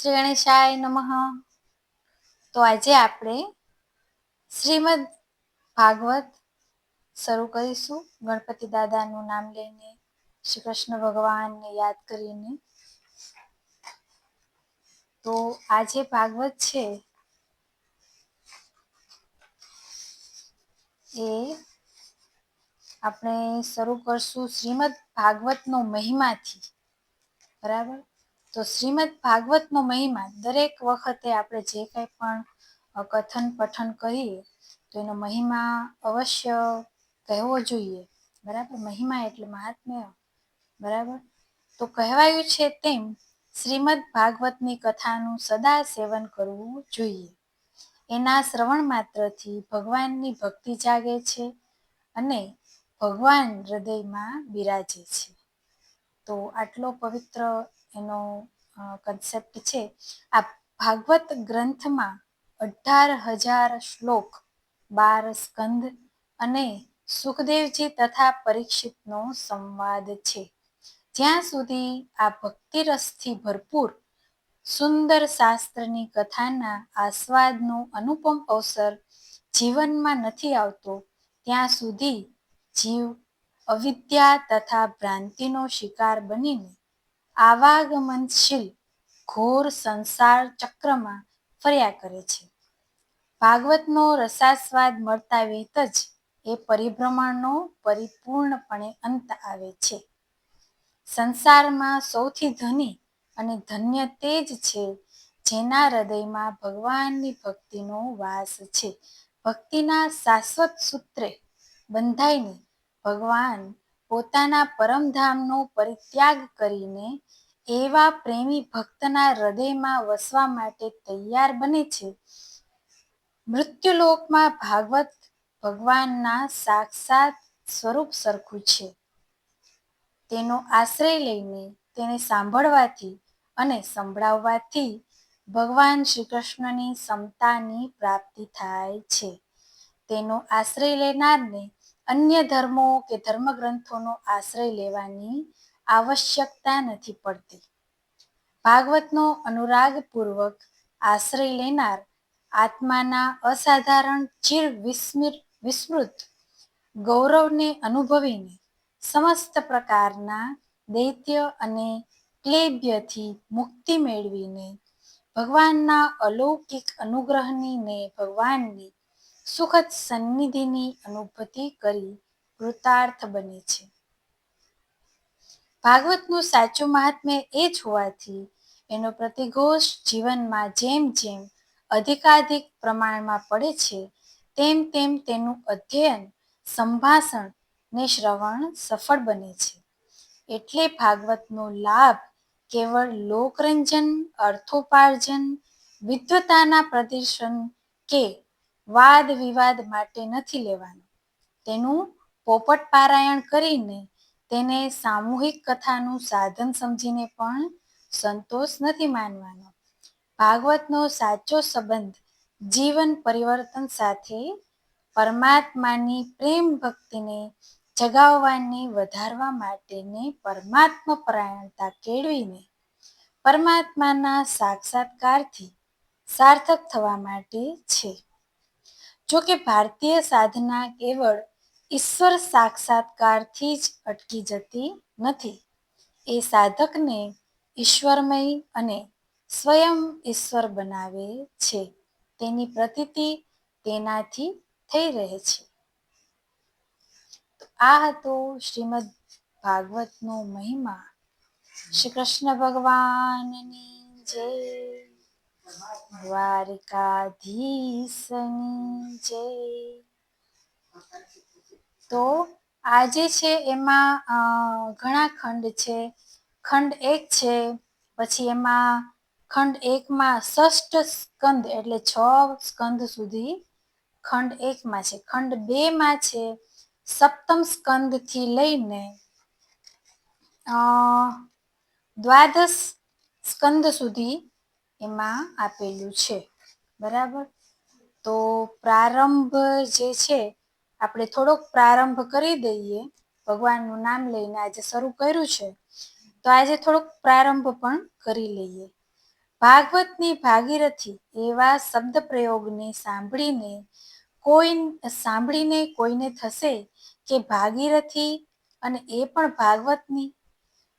શ્રી ગણેશાય નમઃ. તો આજે આપણે શ્રીમદ ભાગવત શરૂ કરીશું. ગણપતિ દાદાનું નામ લઈને, શ્રી કૃષ્ણ ભગવાનને યાદ કરીને. તો આજે ભાગવત છે એ આપણે શરૂ કરશું શ્રીમદ ભાગવતનો મહિમાથી. બરાબર? તો શ્રીમદ ભાગવતનો મહિમા દરેક વખતે આપણે જે કંઈ પણ કથન પઠન કરીએ તો એનો મહિમા અવશ્ય કહેવો જોઈએ. બરાબર? મહિમા એટલે મહાત્મ્ય. બરાબર? તો કહેવાયું છે તેમ શ્રીમદ ભાગવતની કથાનું સદા સેવન કરવું જોઈએ. એના શ્રવણ માત્રથી ભગવાનની ભક્તિ જાગે છે અને ભગવાન હૃદયમાં બિરાજે છે. તો આટલો પવિત્ર એનો કન્સેપ્ટ છે. આ ભાગવત ગ્રંથમાં 18,000 શ્લોક, 12 સ્કંદ અને સુખદેવજી તથા પરીક્ષિતનો સંવાદ છે. જ્યાં સુધી આ ભક્તિરસથી ભરપૂર સુંદર શાસ્ત્રની કથાના આસ્વાદનો અનુપમ અવસર જીવનમાં નથી આવતો, ત્યાં સુધી જીવ અવિદ્યા તથા ભ્રાંતિનો શિકાર બનીને આવાગમનશીલ ઘોર સંસાર ચક્રમાં ફર્યા કરે છે. ભાગવતનો રસાસ્વાદ મળતા વેત જ એ પરિભ્રમણનો પરિપૂર્ણપણે અંત આવે છે. સંસારમાં સૌથી ધની અને ધન્ય તે જ છે જેના હૃદયમાં ભગવાનની ભક્તિનો વાસ છે. ભક્તિના શાશ્વત સૂત્રે બંધાઈને ભગવાન પોતાના પરમધામનો પરિત્યાગ કરીને એવા પ્રેમી ભક્તના હૃદયમાં વસવા માટે તૈયાર બને છે. મૃત્યુલોકમાં ભાગવત ભગવાનના સાક્ષાત સ્વરૂપ સરખું છે. તેનો આશ્રય લઈને તેને સાંભળવાથી અને સંભળાવવાથી ભગવાન શ્રી કૃષ્ણની સમતાની પ્રાપ્તિ થાય છે. તેનો આશ્રય લેનારને અન્ય ધર્મો કે ધર્મગ્રંથોનો આશ્રય લેવાની આવશ્યકતા નથી પડતી. ભાગવતનો અનુરાગપૂર્વક આશ્રય લેનાર આત્માના અસાધારણ ચિર વિસ્મૃત ગૌરવને અનુભવીને સમસ્ત પ્રકારના દૈત્ય અને ક્લેબ્યથી મુક્તિ મેળવીને ભગવાનના અલૌકિક અનુગ્રહની ને ભગવાનની સુખદ સન્નિધિની અનુભૂતિ કરી કૃતાર્થ બને છે. ભાગવતનું સાચું મહાત્મ્ય એ જ હોવાથી એનો પ્રતિઘોષ જીવનમાં જેમ જેમ અધિકાધિક પ્રમાણમાં પડે છે તેમ તેમ તેનું અધ્યયન, સંભાષણ ને શ્રવણ સફળ બને છે. એટલે ભાગવતનો લાભ કેવળ લોકરંજન, અર્થોપાર્જન, વિદ્વતાના પ્રદર્શન કે વાદ વિવાદ માટે નથી લેવાનો. તેનું પોપટ પારાયણ કરીને તેને સામૂહિક કથાનું સાધન સમજીને પણ સંતોષ નથી માનવાનો. ભાગવતનો સાચો સંબંધ જીવન પરિવર્તન સાથે પરમાત્માની પ્રેમ ભક્તિને જગાવવાને વધારવા માટેને પરમાત્મપરાયણતા કેળવીને પરમાત્માના સાક્ષાત્કારથી સાર્થક થવા માટે છે. જો કે ભારતીય સાધના કેવળ ઈશ્વર સાક્ષાત્કારથી જ અટકી જતી નથી. એ સાધકને ઈશ્વરમય અને સ્વયં ઈશ્વર બનાવે છે. તેની પ્રતીતિ તેનાથી થઈ રહે છે. આ હતો શ્રીમદ ભાગવતનો મહિમા. શ્રી કૃષ્ણ ભગવાનની જય. દ્વારિકાધીશની જય. તો આજે છે એમાં ઘણા ખંડ છે. ખંડ 1 છે, પછી એમાં ખંડ 1માં ષષ્ઠ સ્કંદ એટલે 6 સ્કંદ સુધી ખંડ 1માં છે. ખંડ 2માં છે સપ્તમ સ્કંદથી લઈને દ્વાદશ સ્કંદ સુધી એમાં આપેલું છે. બરાબર? તો પ્રારંભ જે છે આપણે થોડોક પ્રારંભ કરી દઈએ. ભગવાનનું નામ લઈને આજે શરૂ કર્યું છે તો આજે થોડોક પ્રારંભ પણ કરી લઈએ. ભાગવતની ભાગીરથી એવા શબ્દપ્રયોગને સાંભળીને કોઈને થશે કે ભાગીરથી અને એ પણ ભાગવતની.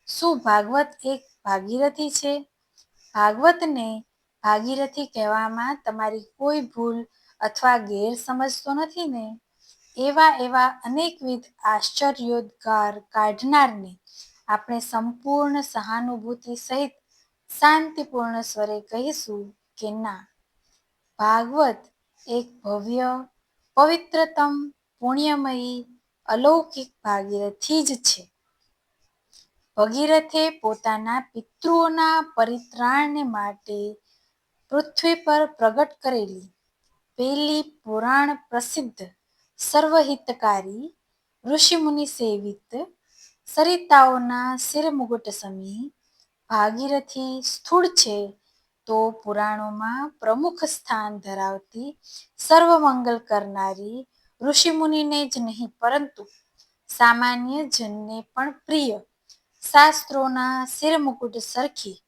શું ભાગવત એક ભાગીરથી છે? ભાગવતને ભાગીરથી કહેવામાં તમારી કોઈ ભૂલ અથવા ગેરસમજ તો નથી ને? એવા અનેકવિધ આશ્ચર્યોદ્ગાર કાઢનારને આપણે સંપૂર્ણ સહાનુભૂતિ સહિત શાંતિપૂર્ણ સ્વરે કહીશું કે ના, ભાગવત એક ભવ્ય, પવિત્રતમ, પુણ્યમયી, અલૌકિક ભાગીરથી જ છે. ભગીરથે પોતાના પિતૃઓના પરિત્રાણ માટે પૃથ્વી પર પ્રગટ કરેલી પહેલી પુરાણ પ્રસિદ્ધ, સર્વહિતકારી, ઋષિમુનિ સેવિત, સરિતાઓના શિરમુગટ સમી ભાગીરથી સ્થૂળ છે તો પુરાણોમાં પ્રમુખ સ્થાન ધરાવતી, સર્વમંગલ કરનારી ઋષિમુનિને જ નહીં પરંતુ સામાન્ય જનને પણ પ્રિય શાસ્ત્રોના શિરમુકુટ સરખી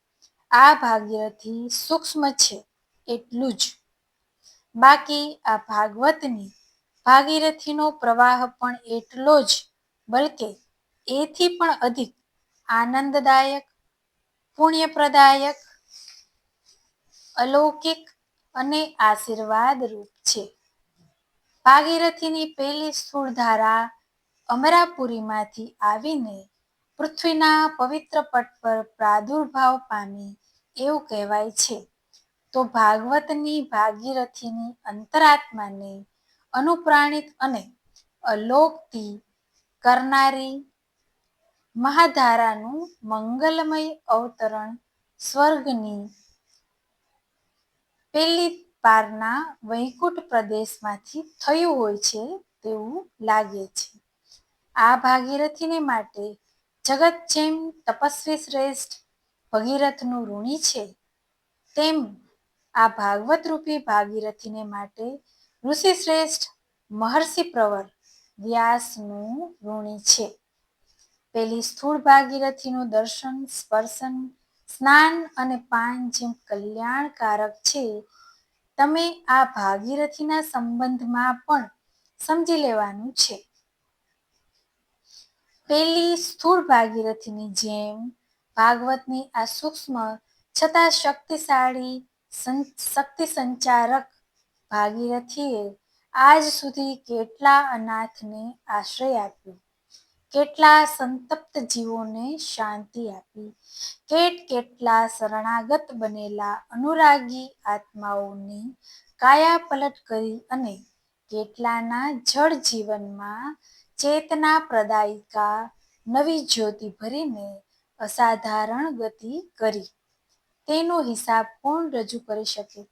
આ ભાગીરથી સૂક્ષ્મ છે એટલું જ. બાકી આ ભાગવતની ભાગીરથીનો પ્રવાહ પણ એટલો જ, બલકે એથી પણ અધિક આનંદદાયક, પુણ્યપ્રદાયક, અલૌકિક અને આશીર્વાદરૂપ છે. ભાગીરથીની પહેલી સ્થૂળ ધારા અમરાપુરીમાંથી આવીને પૃથ્વીના પવિત્ર પટ પર પ્રાદુર્ભાવ પામી એવું કહેવાય છે. તો ભાગવતની ભાગીરથીની અંતરાત્માને અનુપ્રાણિત અને અલોકતી કરનારી મહાધારાનું મંગલમય અવતરણ સ્વર્ગની પેલી પારના વૈકુંઠ પ્રદેશમાંથી થયું હોય છે તેવું લાગે છે. આ ભાગીરથીને માટે જગત જેમ તપસ્વી શ્રેષ્ઠ ભગીરથનું ઋણી છે, તેમ આ ભાગવતરૂપી ભાગીરથીને માટે ઋષિશ્રેષ્ઠ મહર્ષિ પ્રવર વ્યાસનું ઋણી છે. પેલી સ્થૂળ ભાગીરથીનું દર્શન, સ્પર્શન, સ્નાન અને પાન જેમ કલ્યાણકારક છે, તમે આ ભાગીરથીના સંબંધમાં પણ સમજી લેવાનું છે. પેલી સ્થૂળ ભાગીરથીની જેમ ભાગવતની આ સૂક્ષ્મ છતાં શક્તિ સંચારક ભાગીરથીએ આજ સુધી કેટલા અનાથને આશ્રય આપ્યો, કેટલા સંતપ્ત જીવોને શાંતિ આપી, કેટલા શરણાગત બનેલા અનુરાગી આત્માઓની કાયાપલટ કરી અને કેટલાના જડ જીવનમાં ચેતના પ્રદાયિકા નવી જ્યોતિ ભરીને અસાધારણ ગતિ કરી, તેનો હિસાબ કોણ રજૂ કરી શકે?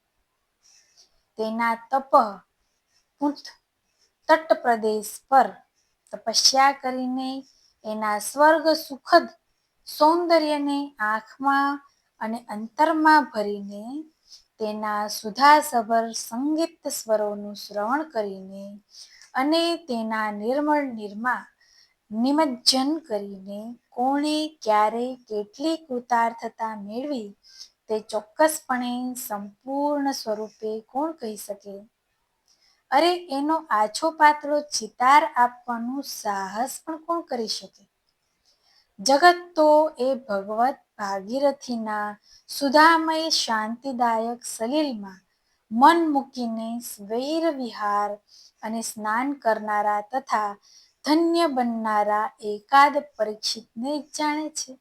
તેના તપઃ તટપ્રદેશ પર તપસ્યા કરીને એના સ્વર્ગ સુખદ સૌંદર્યને આંખમાં અને અંતરમાં ભરીને, તેના સુધાસભર સંગીત સ્વરોનું શ્રવણ કરીને અને તેના નિર્મળ નિમજ્જન કરીને કોણે ક્યારે કેટલી કૃતાર્થતા મેળવી તે ચોક્કસપણે સંપૂર્ણ સ્વરૂપે કોણ કહી શકે? અરે એનો આછો પાતળો ચિતાર આપવાનું સાહસ પણ કોણ કરી શકે? જગત તો એ ભગવત ભાગીરથીના સુધામય શાંતિદાયક સલિલમાં મન મૂકીને સ્વૈર વિહાર અને સ્નાન કરનારા તથા ધન્ય બનનારા એકાદ પરીક્ષિતને જ જાણે છે.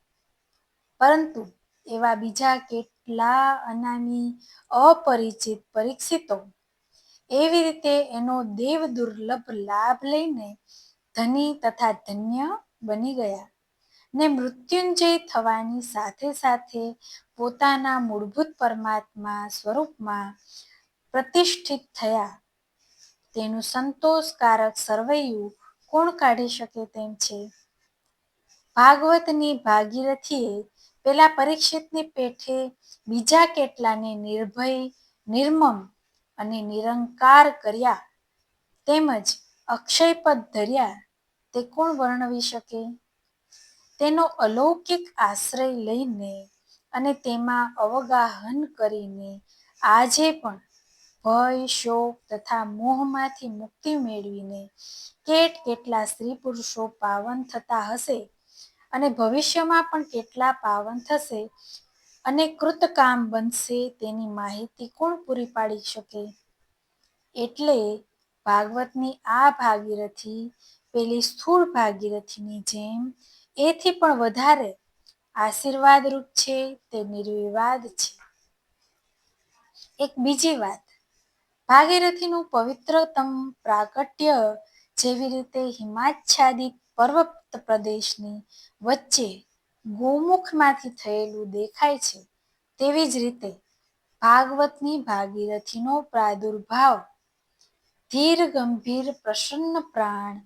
પરંતુ એવા બીજા કેટલા અનામી અપરિચિત પરીક્ષિતો એવી રીતે એનો દેવદુર્લભ લાભ લઈને ધની તથા ધન્ય બની ગયા ને મૃત્યુંજય થવાની સાથે સાથે પોતાના મૂળભૂત પરમાત્મા સ્વરૂપમાં પ્રતિષ્ઠિત થયા, તેનું સંતોષકારક સરવૈયું કોણ કાઢી શકે તેમ છે? ભાગવતની ભાગીરથીએ પેલા પરીક્ષિતની પેઠે બીજા કેટલાને નિર્ભય, નિર્મમ અને નિરંકાર કર્યા, તેમજ અક્ષયપદ ધર્યા, તે કોણ વર્ણવી શકે? તેનો અલૌકિક આશ્રય લઈને અને તેમાં અવગાહન કરીને આજે પણ ભય, શોક તથા મોહમાંથી મુક્તિ મેળવીને કેટલા સ્ત્રી પુરુષો પાવન થતા હશે અને ભવિષ્યમાં પણ કેટલા પાવન થશે અને કૃતકામ બનશે તેની માહિતી કોણ પૂરી પાડી શકે? એટલે ભાગવતની આ ભાગીરથી પેલી સ્થૂળ ભાગીરથીની જેમ એથી પણ વધારે આશીર્વાદરૂપ છે, તે નિર્વિવાદ છે. એક બીજી વાત, ભાગીરથીનું પવિત્રતમ પ્રાકટ્ય જેવી રીતે હિમાચ્છાદિત પર્વત પ્રદેશની વચ્ચે ગોમુખમાંથી થયેલું દેખાય છે, તેવી જ રીતે ભાગવતની ભાગીરથીનો પ્રાદુર્ભાવ ધીર ગંભીર પ્રસન્ન પ્રાણ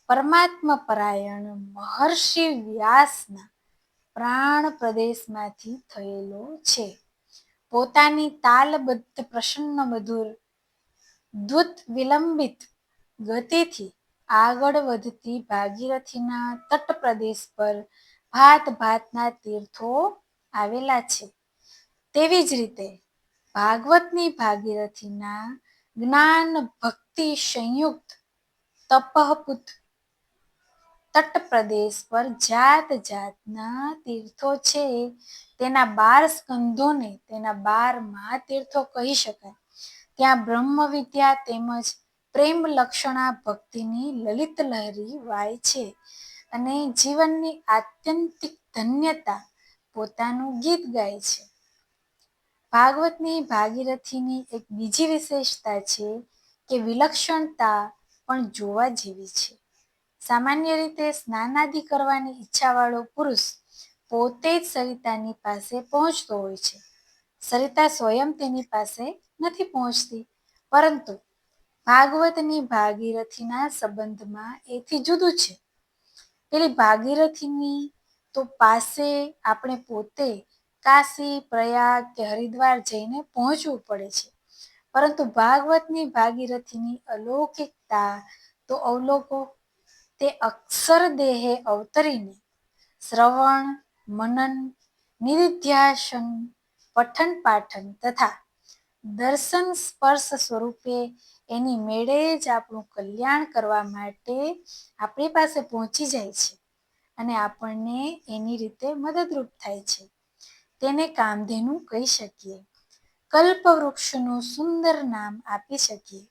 પરમાત્મપરાયણ મહર્ષિ વ્યાસના પ્રાણ પ્રદેશમાંથી થયેલો છે. પોતાની તાલબદ્ધ પ્રસન્ન મધુર દ્રુત વિલંબિત ગતિથી આગળ વધતી ભાગીરથીના તટપ્રદેશ પર ભાત ભાતના તીર્થો આવેલા છે. તેવી જ રીતે ભાગવતની ભાગીરથીના જ્ઞાન ભક્તિ સંયુક્ત તપઃપુત તટપ્રદેશ પર જાત જાતના તીર્થો છે. તેના 12 સ્કંધોને તેના 12 મહાતીર્થો કહી શકાય. ત્યાં બ્રહ્મ વિદ્યા તેમજ પ્રેમ લક્ષણા ભક્તિની લલિત લહેરી વાય છે અને જીવનની આત્યંતિક ધન્યતા પોતાનું ગીત ગાય છે. ભાગવતની ભાગીરથીની એક બીજી વિશેષતા છે કે વિલક્ષણતા પણ જોવા જેવી છે. સામાન્ય રીતે સ્નાનાદિ કરવાની ઈચ્છાવાળો પુરુષ પોતે જ સરિતાની પાસે પહોંચતો હોય છે. સરિતા સ્વયં તેની પાસે નથી પહોંચતી, પરંતુ ભાગવતની ભાગીરથીના સંબંધમાં એથી જુદું છે. પેલી ભાગીરથીની તો પાસે આપણે પોતે કાશી, પ્રયાગ કે હરિદ્વાર જઈને પહોંચવું પડે છે, પરંતુ ભાગવતની ભાગીરથીની અલૌકિકતા તો અવલોકો. તે અક્ષરદેહે અવતરીને શ્રવણ, મનન, નિધિધ્યાસન, પઠન પાઠન તથા દર્શન સ્પર્શ સ્વરૂપે એની મેળે જ આપણું કલ્યાણ કરવા માટે આપણી પાસે પહોંચી જાય છે અને આપણને એની રીતે મદદરૂપ થાય છે. તેને કામધેનુ કહી શકીએ, કલ્પવૃક્ષનું સુંદર નામ આપી શકીએ,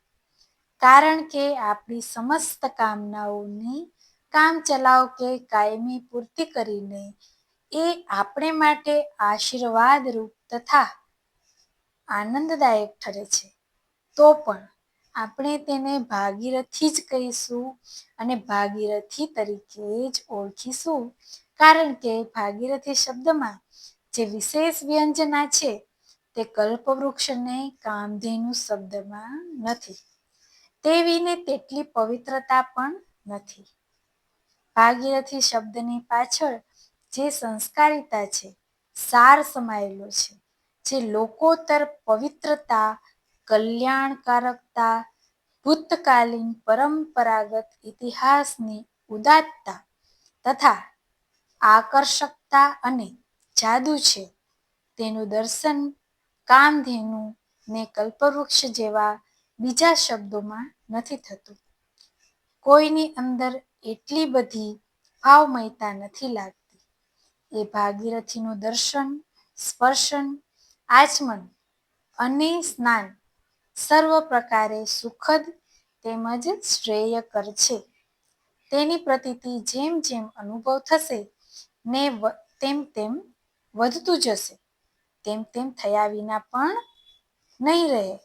કારણ કે આપણી સમસ્ત કામનાઓની કામચલાઉ કે કાયમી પૂર્તિ કરીને એ આપણે માટે આશીર્વાદરૂપ તથા આનંદદાયક ઠરે છે. તો પણ આપણે તેને ભાગીરથી જ કહીશું અને ભાગીરથી તરીકે જ ઓળખીશું, કારણ કે ભાગીરથી શબ્દમાં જે વિશેષ વ્યંજના છે તે કલ્પવૃક્ષને કામધેનુ શબ્દમાં નથી. તેવીને તેટલી પવિત્રતા પણ નથી. ભાગીરથી શબ્દની પાછળ જે સંસ્કારિતા છે, સાર સમાયેલો છે, જે લોકોત્તર પવિત્રતા, કલ્યાણકારકતા, ભૂતકાલીન પરંપરાગત ઇતિહાસની ઉદાત્તતા તથા આકર્ષકતા અને જાદુ છે, તેનું દર્શન કામધેનુ ને કલ્પવૃક્ષ જેવા બીજા શબ્દોમાં નથી થતું. કોઈની અંદર એટલી બધી ભાવમયતા નથી લાગતી. એ ભાગીરથીનું દર્શન, સ્પર્શન, આચમન અને સ્નાન સર્વ પ્રકારે સુખદ તેમજ શ્રેયકર છે. તેની પ્રતીતિ જેમ જેમ અનુભવ થશે ને તેમ તેમ વધતું જશે, તેમ તેમ થયા વિના પણ નહીં રહે.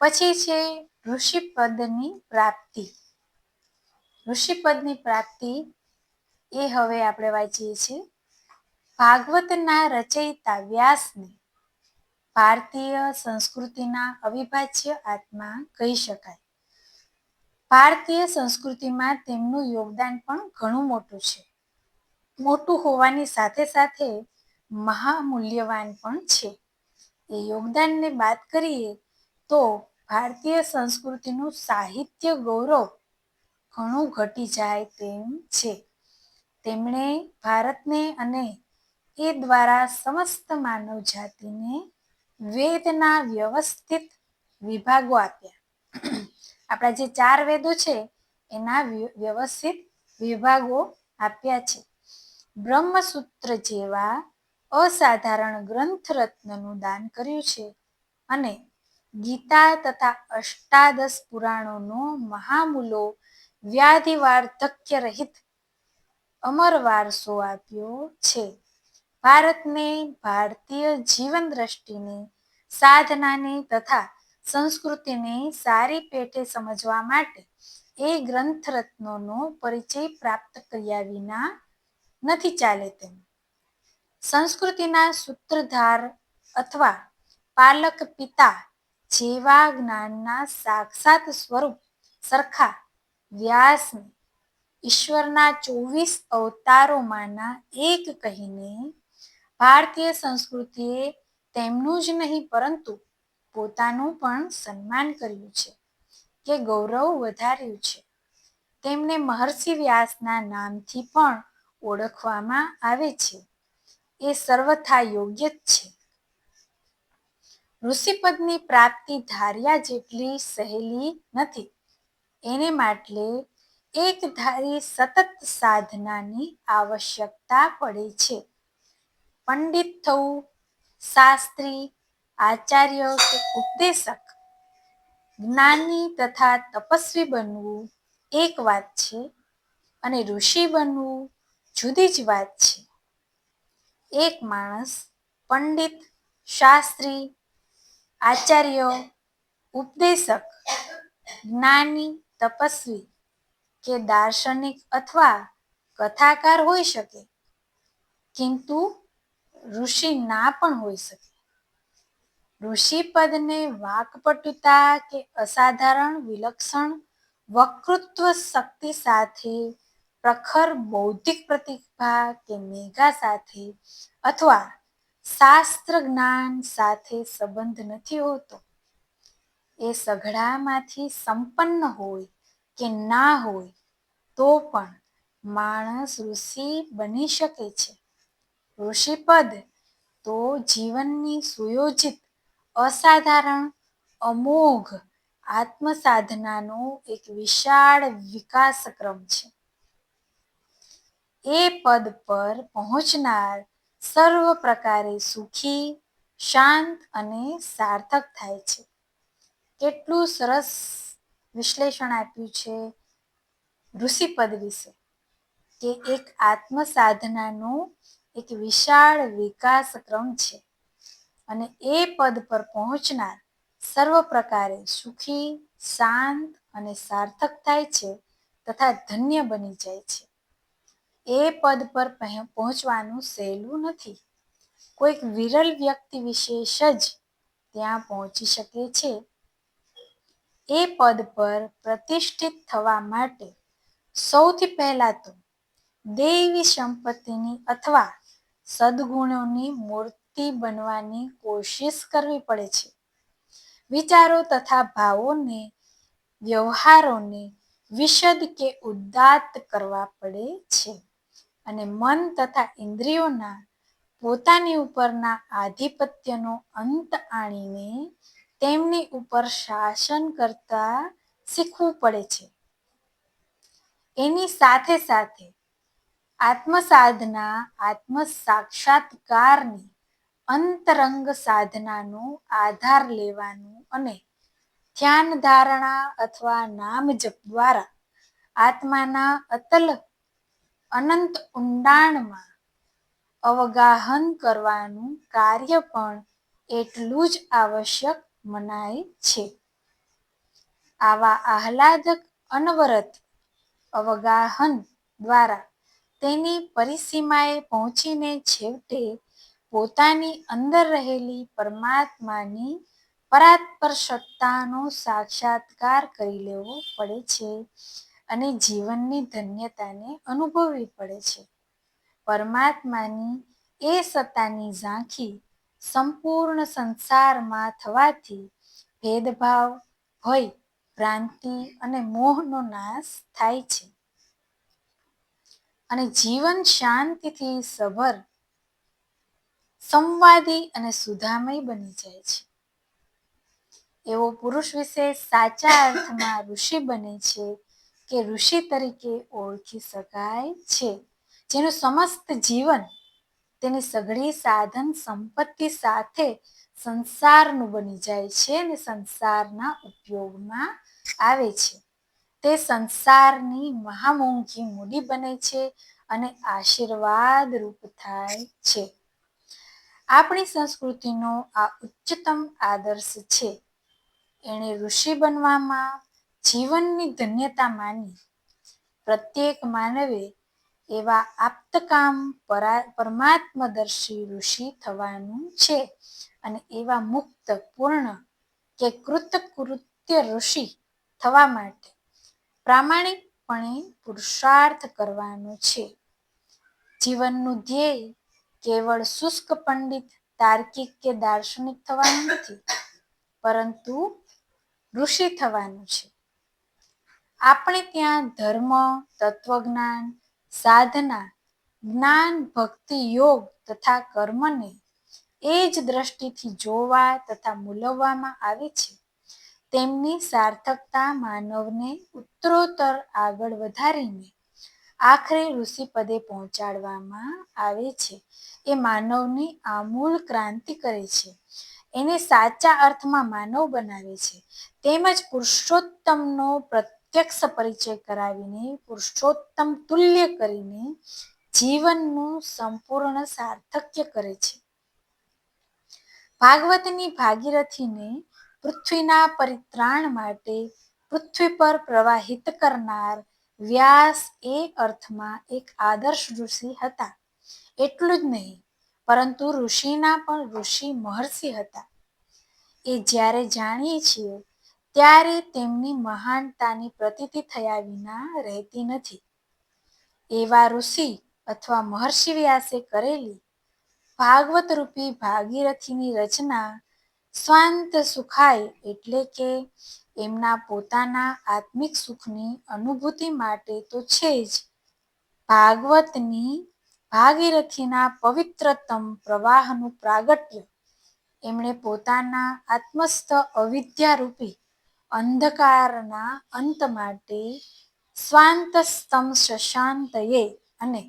પછી છે ઋષિપદની પ્રાપ્તિ. ઋષિપદની પ્રાપ્તિ એ હવે આપણે વાંચીએ છીએ. ભાગવતના રચયિતા વ્યાસને ભારતીય સંસ્કૃતિના અવિભાજ્ય આત્મા કહી શકાય. ભારતીય સંસ્કૃતિમાં તેમનું યોગદાન પણ ઘણું મોટું છે. મોટું હોવાની સાથે સાથે મહામૂલ્યવાન પણ છે. એ યોગદાનને બાદ કરીએ તો ભારતીય સંસ્કૃતિનું સાહિત્ય ગૌરવ ઘણું ઘટી જાય તેમ છે. તેમણે ભારતને અને એ દ્વારા સમસ્ત માનવ જાતિને વેદના વ્યવસ્થિત વિભાગો આપ્યા. આપણા જે 4 વેદો છે એના વ્યવસ્થિત વિભાગો આપ્યા છે. બ્રહ્મસૂત્ર જેવા અસાધારણ ગ્રંથ રત્નનું દાન કર્યું છે અને ગીતા તથા અષ્ટાદશ પુરાણોનો મહામૂલો વ્યાધિ વાર્ધક્ય રહિત અમર વારસો આપ્યો છે. ભારતને ભારતીય જીવન દ્રષ્ટિને, સાધનાને તથા સંસ્કૃતિને સારી પેઠે સમજવા માટે એ ગ્રંથ રત્નોનો પરિચય પ્રાપ્ત કર્યા વિના નથી ચાલે તેમ. સંસ્કૃતિના સૂત્રધાર અથવા પાલક પિતા જેવા જ્ઞાનના સાક્ષાત સ્વરૂપ સરખા વ્યાસને ઈશ્વરના 24 અવતારોમાંના એક કહીને ભારતીય સંસ્કૃતિએ તેમનું જ નહીં પરંતુ પોતાનું પણ સન્માન કર્યું છે કે ગૌરવ વધાર્યું છે. તેમને મહર્ષિ વ્યાસના નામથી પણ ઓળખવામાં આવે છે. એ સર્વથા યોગ્ય જ છે. ઋષિપદની પ્રાપ્તિ ધાર્યા જેટલી સહેલી નથી. એને માટે એકધારી સતત સાધનાની આવશ્યકતા પડે છે. પંડિત થવું, શાસ્ત્રી, આચાર્ય કે ઉપદેશક, જ્ઞાની તથા તપસ્વી બનવું એક વાત છે અને ઋષિ બનવું જુદી જ વાત છે. એક માણસ પંડિત, શાસ્ત્રી, આચાર્ય, ઉપદેશક, જ્ઞાની, તપસ્વી કે દાર્શનિક અથવા કથાકાર હોઈ શકે, કિંતુ ઋષિ ના પણ હોઈ શકે. ઋષિપદને વાક્પટુતા કે અસાધારણ વિલક્ષણ વક્તૃત્વ શક્તિ સાથે, પ્રખર બૌદ્ધિક પ્રતિભા કે મેધા સાથે અથવા શાસ્ત્ર જ્ઞાન સાથે સંબંધ નથી હોતો. એ સઘળામાંથી સંપન્ન હોય કે ના હોય તો પણ માણસ ઋષિ બની શકે છે. ઋષિપદ તો જીવનની સુયોજિત, અસાધારણ, અમોઘ આત્મસાધનાનો એક વિશાળ વિકાસક્રમ છે. એ પદ પર પહોંચનાર સર્વ પ્રકારે સુખી, શાંત અને સાર્થક થાય છે. કેટલું સરસ વિશ્લેષણ આપ્યું છે ઋષિપદ વિશે કે એક આત્મસાધનાનો એક વિશાળ વિકાસક્રમ છે અને એ પદ પર પહોંચનાર સર્વ પ્રકારે સુખી, શાંત અને સાર્થક થાય છે તથા ધન્ય બની જાય છે. એ પદ પર પહોંચવાનું સહેલું નથી. કોઈક વિરલ વ્યક્તિ વિશેષ જ ત્યાં પહોંચી શકે છે. એ પદ પર પ્રતિષ્ઠિત થવા માટે સૌથી પહેલા તો દૈવી સંપત્તિની અથવા સદ્ગુણોની મૂર્તિ બનવાની કોશિશ કરવી પડે છે. વિચારો તથા ભાવોને, વ્યવહારોને વિશદ કે ઉદાત્ત કરવા પડે છે અને મન તથા ઇન્દ્રિયોના પોતાની ઉપરના આધિપત્યનો અંત આણીને તેમની ઉપર શાસન કરતા શીખવું પડે છે. એની સાથે સાથે આત્મસાધના, આત્મસાક્ષાત્કારની અંતરંગ સાધનાનો આધાર લેવાનું અને ધ્યાન ધારણા અથવા નામજપ દ્વારા આત્માના અતલ અનંત ઊંડાણમાં અવગાહન કરવાનું કાર્ય પણ એટલું જ આવશ્યક મનાય છે. આવા આહ્લાદક અનવરત અવગાહન દ્વારા તેની પરિસીમાએ પહોંચીને છેવટે પોતાની અંદર રહેલી પરમાત્માની પરાત્પર સત્તાનો સાક્ષાત્કાર કરી લેવો પડે છે અને જીવનની ધન્યતાને અનુભવવી પડે છે. પરમાત્માની એ સત્તાની ઝાંખી સંપૂર્ણ સંસારમાં થવાથી ભેદભાવ, ભય ભ્રાંતિ અને મોહનો નાશ થાય છે અને જીવન શાંતિથી સભર, સંવાદી અને સુધામય બની જાય છે. એવો પુરુષ વિશે સાચા અર્થમાં ઋષિ બને છે કે ઋષિ તરીકે ઓળખી શકાય છે, જેનું સમસ્ત જીવન તેની સઘળી સાધન સંપત્તિ સાથે સંસારનું બની જાય છે અને સંસારના ઉપયોગમાં આવે છે. તે સંસારની મહામોંઘી મૂડી બને છે અને આશીર્વાદ રૂપ થાય છે. આપણી સંસ્કૃતિનો આ ઉચ્ચતમ આદર્શ છે. એણે ઋષિ બનવામાં જીવનની ધન્યતા માની. પ્રત્યેક માનવે એવા આપ્તકામ પરમાત્મદર્શી ઋષિ થવાનું છે અને એવા મુક્ત, પૂર્ણ કે કૃતકૃત્ય ઋષિ થવા માટે પ્રામાણિકપણે પુરુષાર્થ કરવાનો છે. જીવનનું ધ્યેય કેવળ શુષ્ક પંડિત, તાર્કિક કે દાર્શનિક થવાનું નથી, પરંતુ ઋષિ થવાનું છે. આપણે ત્યાં ધર્મ, તત્વજ્ઞાન, સાધના, જ્ઞાન, ભક્તિ, યોગ તથા કર્મને એ જ દ્રષ્ટિથી જોવા તથા મૂલવવામાં આવે છે. તેમની સાર્થકતા માનવને ઉત્તરોત્તર આગળ વધારીને આખરે ઋષિપદે પહોંચાડવામાં આવે છે. એ માનવની આમૂલ ક્રાંતિ કરે છે, એને સાચા અર્થમાં માનવ બનાવે છે, તેમજ પુરુષોત્તમનો પ્રત્યક્ષ પરિચય કરાવીને પુરુષોત્તમ તુલ્ય કરીને જીવનનું સંપૂર્ણ સાર્થક્ય કરે છે. ભાગવતની ભાગીરથીને પૃથ્વીના પરિત્રાણ માટે પૃથ્વી પર પ્રવાહિત કરનાર વ્યાસ એ અર્થમાં એક આદર્શ ઋષિ હતા. એટલું જ નહીં, પરંતુ ઋષિના પણ ઋષિ મહર્ષિ હતા. એ જ્યારે જાણીએ છીએ ત્યારે તેમની મહાનતાની પ્રતીતિ થયા વિના રહેતી નથી. એવા ઋષિ અથવા મહર્ષિ વ્યાસે કરેલી ભાગવતરૂપી ભાગીરથીની રચના સ્વાંત સુખાય એટલે કે એમના પોતાના આત્મિક સુખની અનુભૂતિ માટે તો છે જ, ભાગવતની ભાગીરથીના પવિત્રતમ પ્રવાહનું પ્રાગટ્ય એમણે પોતાના આત્મસ્થ અવિદ્યારૂપી અંધકારના અંત માટે સ્વાંતસ્તમ શશાંતયે અને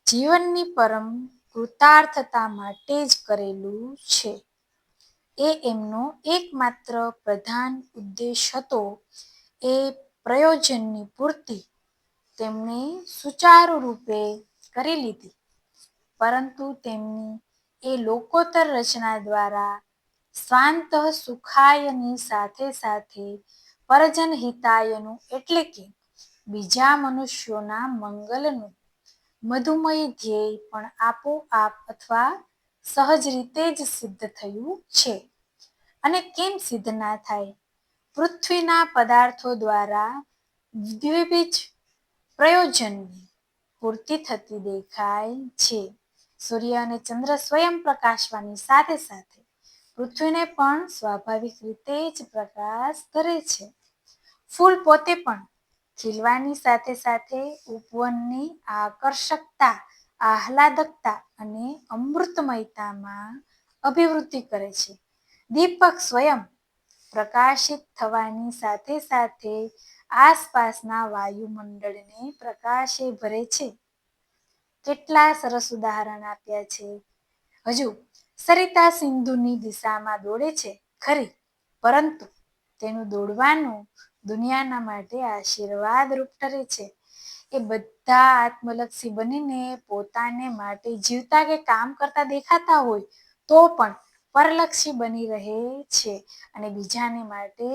જીવનની પરમ કૃતાર્થતા માટે જ કરેલું છે. એ એમનો એકમાત્ર પ્રધાન ઉદ્દેશ હતો. એ પ્રયોજનની પૂર્તિ તેમણે સુચારુ રૂપે કરી લીધી, પરંતુ તેમની એ લોકોત્તર રચના દ્વારા સ્વાંતઃ સુખાયની સાથે સાથે પરજન હિતાયનું એટલે કે બીજા મનુષ્યોના મંગલનું મધુમય ધ્યેય પણ આપોઆપ અથવા સહજ રીતે જ સિદ્ધ થયું છે. અને કેમ સિદ્ધ ના થાય? પૃથ્વીના પદાર્થો દ્વારા દ્વિવિધ પ્રયોજનની પૂર્તિ થતી દેખાય છે. સૂર્ય અને ચંદ્ર સ્વયં પ્રકાશવાની સાથે સાથે પૃથ્વીને પણ સ્વાભાવિક રીતે જ પ્રકાશ કરે છે. ફૂલ પોતે પણ ખીલવાની સાથે સાથે ઉપવનની આકર્ષકતા, આહલાદકતા અને અમૃતમયતામાં અભિવૃદ્ધિ કરે છે. દીપક સ્વયં પ્રકાશિત થવાની સાથે સાથે આસપાસના વાયુમંડળને પ્રકાશે ભરે છે. કેટલા સરસ ઉદાહરણ આપ્યા છે. હજુ સરિતા સિંધુની દિશામાં દોડે છે ખરી, પરંતુ તેનું દોડવાનું દુનિયાના માટે આશીર્વાદરૂપ ઠરે છે. એ બધા આત્મલક્ષી બનીને પોતાને માટે જીવતા કે કામ કરતા દેખાતા હોય તો પણ પરલક્ષી બની રહે છે અને બીજાને માટે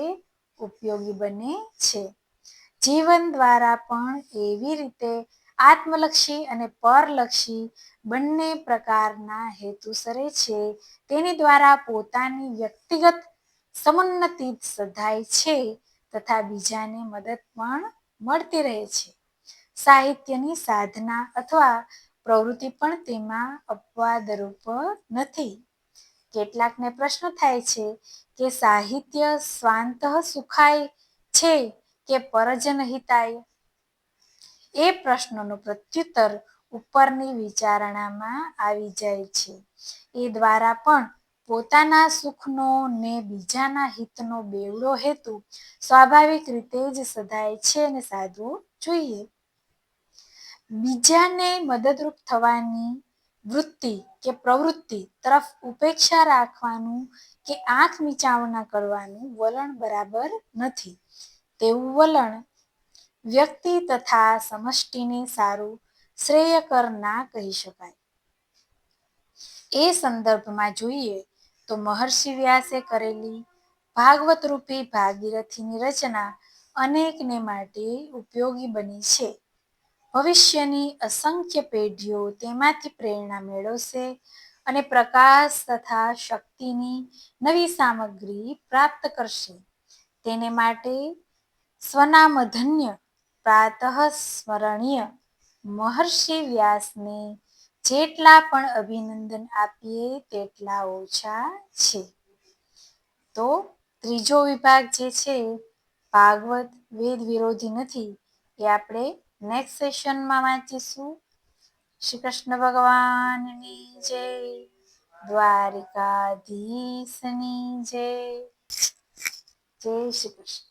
ઉપયોગી બને છે. જીવન દ્વારા પણ એવી રીતે આત્મલક્ષી અને પરલક્ષી બંને પ્રકારના હેતુસરે છે. તેની દ્વારા પોતાની વ્યક્તિગત સમુન્નતિ સધાય છે તથા બીજાને મદદ પણ મળતી રહે છે. સાહિત્યની સાધના અથવા પ્રવૃત્તિ પણ તેમાં અપવાદરૂપ નથી. કેટલાકને પ્રશ્ન થાય છે કે સાહિત્ય સ્વાંતઃ સુખાય છે કે પરજનહિતાય? એ પ્રશ્નનો પ્રત્યુત્તર ઉપરની વિચારણામાં આવી જાય છે. એ દ્વારા પણ પોતાના સુખનો ને બીજાના હિતનો બેવડો હેતુ સ્વાભાવિક રીતે જ સધાય છે અને સાધવો જોઈએ. બીજાને મદદરૂપ થવાની વૃત્તિ કે પ્રવૃત્તિ તરફ ઉપેક્ષા રાખવાનું કે આંખ મીચાવણા કરવાનું વલણ બરાબર નથી. તેવું વલણ વ્યક્તિ તથા સમષ્ટિને સારું શ્રેયકર ના કહી શકાય. એ સંદર્ભમાં જોઈએ તો મહર્ષિ વ્યાસે કરેલી ભાગવતરૂપી ભાગીરથીની રચના અનેકને માટે ઉપયોગી બની છે. ભવિષ્યની અસંખ્ય પેઢીઓ તેમાંથી પ્રેરણા મેળવશે અને પ્રકાશ તથા શક્તિની નવી સામગ્રી પ્રાપ્ત કરશે. તેને માટે સ્વનામધન્ય પ્રાતઃસ્મરણીય મહર્ષિ વ્યાસને જેટલા પણ અભિનંદન આપીએ તેટલા ઓછા છે. તો ત્રીજો વિભાગ જે છે ભાગવત વેદ વિરોધી નથી એ આપણે નેક્સ્ટ સેશનમાં વાંચીશું. શ્રી કૃષ્ણ ભગવાનની જય, દ્વારિકાધીશની જય. જય શ્રી કૃષ્ણ.